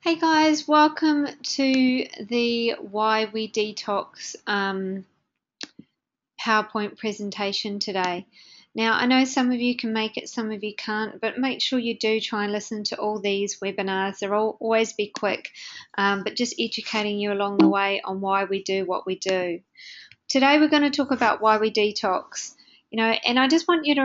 Hey guys, welcome to the Why We Detox PowerPoint presentation today. Now, I know some of you can make it, some of you can't, but make sure you do try and listen to all these webinars. They'll always be quick, but just educating you along the way on why we do what we do. Today, we're going to talk about why we detox. And I just want you to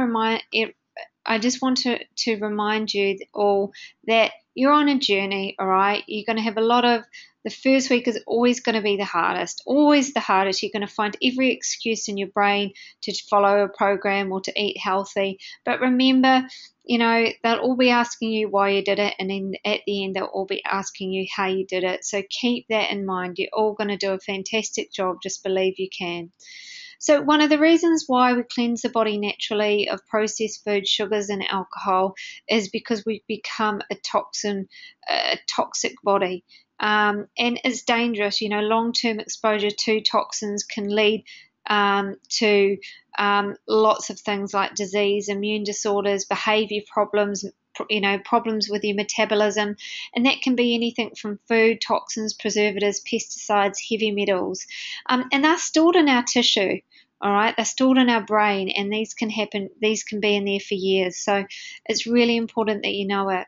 remind you all that you're on a journey, all right? You're going to have the first week is always going to be the hardest, always the hardest. You're going to find every excuse in your brain to follow a program or to eat healthy. But remember, they'll all be asking you why you did it, and then at the end, they'll all be asking you how you did it. So keep that in mind. You're all going to do a fantastic job. Just believe you can. So one of the reasons why we cleanse the body naturally of processed food, sugars, and alcohol is because we become a toxic body. And it's dangerous. Long-term exposure to toxins can lead to lots of things like disease, immune disorders, behavior problems, problems with your metabolism, and that can be anything from food, toxins, preservatives, pesticides, heavy metals, and they're stored in our tissue. All right, they're stored in our brain, and these can be in there for years. So it's really important that you know it.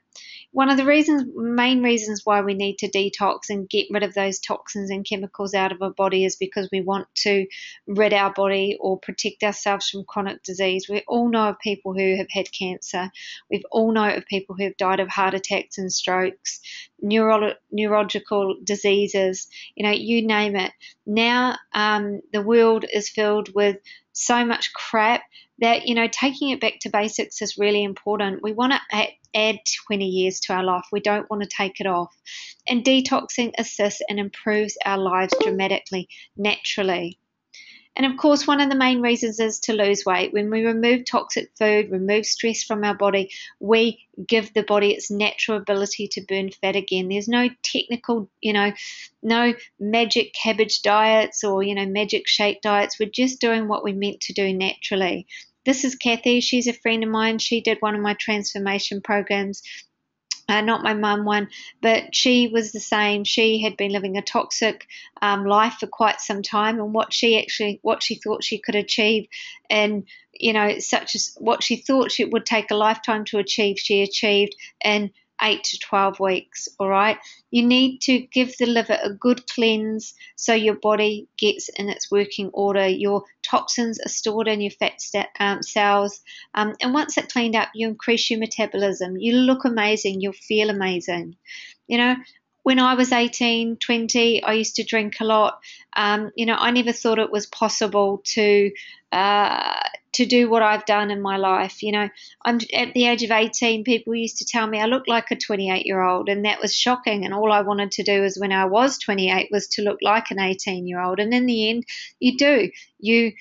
One of the main reasons why we need to detox and get rid of those toxins and chemicals out of our body is because we want to rid our body or protect ourselves from chronic disease. We all know of people who have had cancer. We all know of people who have died of heart attacks and strokes, neurological diseases, you name it. Now the world is filled with so much crap that, taking it back to basics is really important. We want to add 20 years to our life. We don't want to take it off. And detoxing assists and improves our lives dramatically, naturally. And of course, one of the main reasons is to lose weight. When we remove toxic food, remove stress from our body, we give the body its natural ability to burn fat again. There's no technical, no magic cabbage diets or, magic shake diets. We're just doing what we're meant to do naturally. This is Kathy. She's a friend of mine. She did one of my transformation programs. Not my mum one, but she was the same. She had been living a toxic life for quite some time, and what she thought she could achieve, and such as what she thought it would take a lifetime to achieve, she achieved in 8 to 12 weeks. All right, you need to give the liver a good cleanse so your body gets in its working order. Your toxins are stored in your fat cells, and once they're cleaned up, you increase your metabolism. You look amazing. You'll feel amazing. When I was 18, 20, I used to drink a lot. I never thought it was possible to do what I've done in my life. I'm at the age of 18, people used to tell me I look like a 28-year-old, and that was shocking. And all I wanted to do is when I was 28 was to look like an 18-year-old. And in the end, you do. You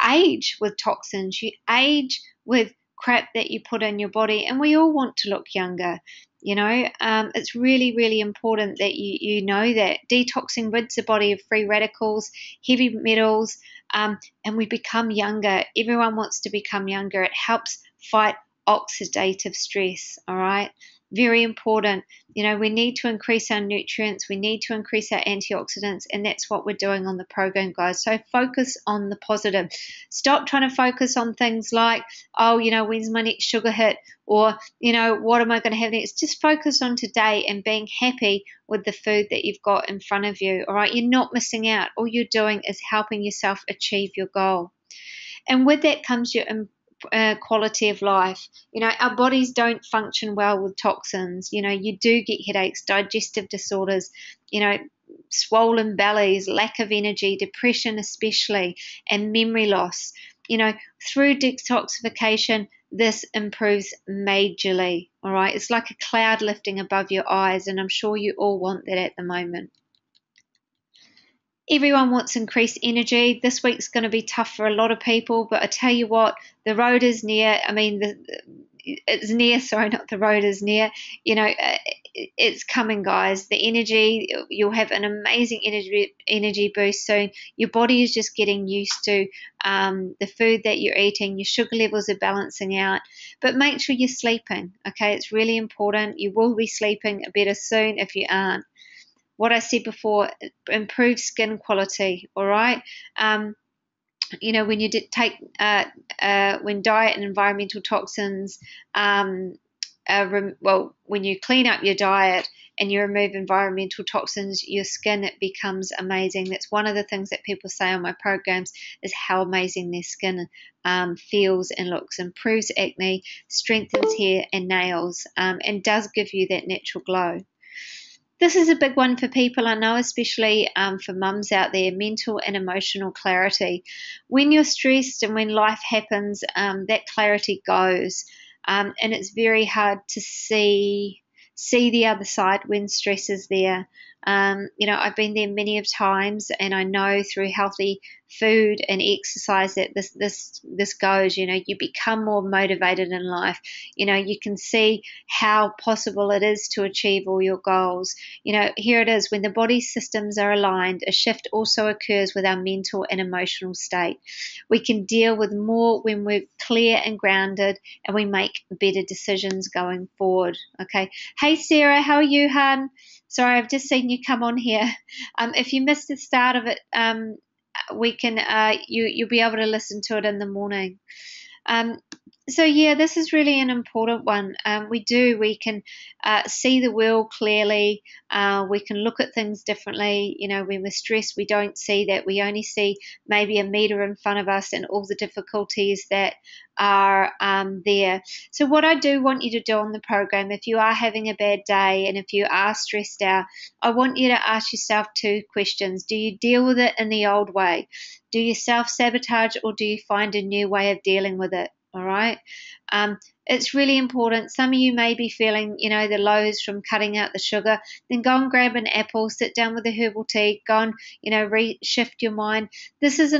age with toxins. You age with crap that you put in your body, and we all want to look younger. It's really, really important that you know that detoxing rids the body of free radicals, heavy metals, and we become younger. Everyone wants to become younger. It helps fight oxidative stress. All right. Very important. We need to increase our nutrients. We need to increase our antioxidants, and that's what we're doing on the program, guys. So focus on the positive. Stop trying to focus on things like, when's my next sugar hit? Or, what am I going to have next? Just focus on today and being happy with the food that you've got in front of you. All right. You're not missing out. All you're doing is helping yourself achieve your goal. And with that comes your quality of life. Our bodies don't function well with toxins. You do get headaches, digestive disorders, swollen bellies, lack of energy, depression especially, and memory loss. Through detoxification, this improves majorly. All right, it's like a cloud lifting above your eyes, and I'm sure you all want that at the moment. Everyone wants increased energy. This week's going to be tough for a lot of people, but I tell you what, the road is near. I mean, it's near. Sorry, not the road is near. It's coming, guys. The energy, you'll have an amazing energy boost soon. Your body is just getting used to the food that you're eating. Your sugar levels are balancing out, but make sure you're sleeping. Okay, it's really important. You will be sleeping better soon if you aren't. What I said before, improve skin quality. All right. When you take when diet and environmental toxins, when you clean up your diet and you remove environmental toxins, your skin becomes amazing. That's one of the things that people say on my programs, is how amazing their skin feels and looks. Improves acne, strengthens hair and nails, and does give you that natural glow. This is a big one for people, I know, especially for mums out there, mental and emotional clarity. When you're stressed and when life happens, that clarity goes, and it's very hard to see the other side when stress is there. I've been there many of times, and I know through healthy food and exercise that this goes. You become more motivated in life. You can see how possible it is to achieve all your goals. Here it is: when the body systems are aligned, a shift also occurs with our mental and emotional state. We can deal with more when we're clear and grounded, and we make better decisions going forward. Okay. Hey Sarah, how are you, hon? Sorry, I've just seen you come on here. If you missed the start of it, we can you'll be able to listen to it in the morning. So yeah, this is really an important one. We can see the world clearly. We can look at things differently. When we're stressed, we don't see that. We only see maybe a meter in front of us and all the difficulties that are there. So what I do want you to do on the program, if you are having a bad day and if you are stressed out, I want you to ask yourself 2 questions. Do you deal with it in the old way? Do you self-sabotage, or do you find a new way of dealing with it? All right. It's really important. Some of you may be feeling, the lows from cutting out the sugar. Then go and grab an apple, sit down with a herbal tea, go and, shift your mind. This is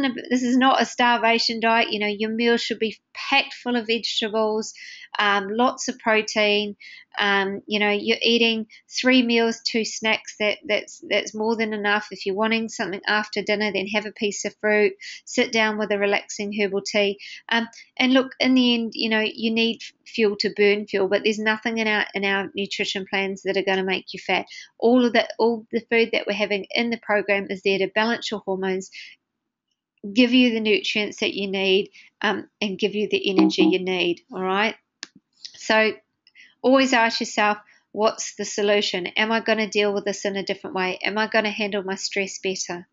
not a starvation diet. Your meal should be packed full of vegetables, lots of protein. You're eating 3 meals, 2 snacks. That's more than enough. If you're wanting something after dinner, then have a piece of fruit. Sit down with a relaxing herbal tea. And look, in the end, you need fuel to burn fuel, but there's nothing in our nutrition plans that are going to make you fat. All the food that we're having in the program is there to balance your hormones, give you the nutrients that you need, and give you the energy you need. All right. So always ask yourself, what's the solution? Am I going to deal with this in a different way? Am I going to handle my stress better?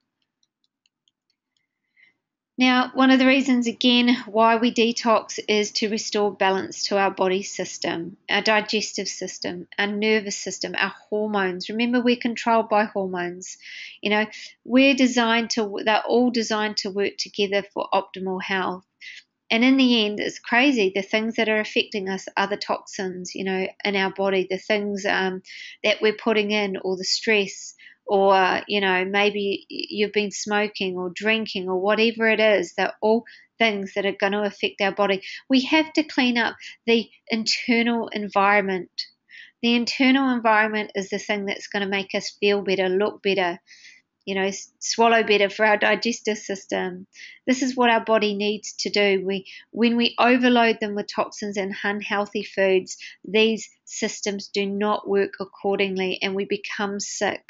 Now, one of the reasons, again, why we detox is to restore balance to our body system, our digestive system, our nervous system, our hormones. Remember, we're controlled by hormones. They're all designed to work together for optimal health. And in the end, it's crazy. The things that are affecting us are the toxins, in our body, the things that we're putting in, or the stress, or, maybe you've been smoking or drinking or whatever it is. They're all things that are going to affect our body. We have to clean up the internal environment. The internal environment is the thing that's going to make us feel better, look better, swallow better, for our digestive system. This is what our body needs to do. When we overload them with toxins and unhealthy foods, these systems do not work accordingly and we become sick.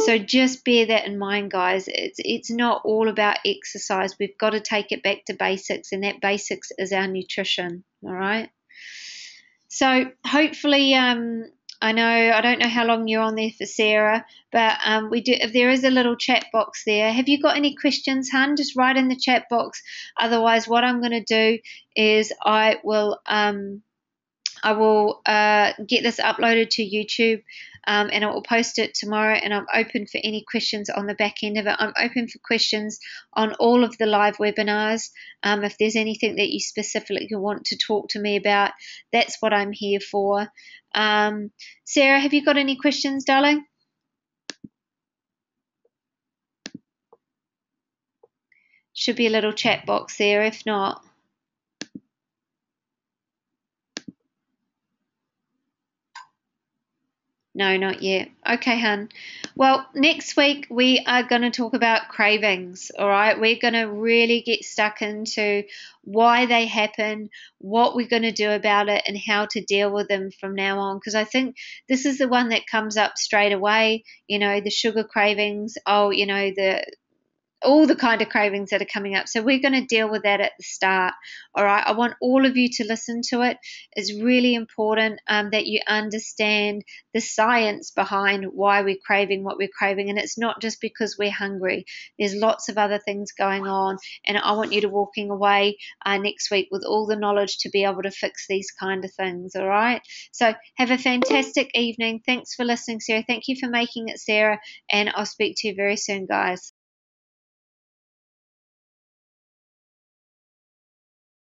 So just bear that in mind, guys. It's not all about exercise. We've got to take it back to basics, and that basics is our nutrition. All right. So hopefully, I don't know how long you're on there for, Sarah, but we do. If there is a little chat box there, have you got any questions, hun? Just write in the chat box. Otherwise, what I'm going to do is I will get this uploaded to YouTube, and I will post it tomorrow, and I'm open for any questions on the back end of it. I'm open for questions on all of the live webinars. If there's anything that you specifically want to talk to me about, that's what I'm here for. Sarah, have you got any questions, darling? Should be a little chat box there, if not. No, not yet. Okay, hun. Well, next week we are going to talk about cravings, all right? We're going to really get stuck into why they happen, what we're going to do about it, and how to deal with them from now on. Because I think this is the one that comes up straight away, the sugar cravings. Oh, all the kind of cravings that are coming up. So we're going to deal with that at the start. All right. I want all of you to listen to it. It's really important that you understand the science behind why we're craving what we're craving. And it's not just because we're hungry. There's lots of other things going on. And I want you to walking away next week with all the knowledge to be able to fix these kind of things. All right. So have a fantastic evening. Thanks for listening, Sarah. Thank you for making it, Sarah. And I'll speak to you very soon, guys.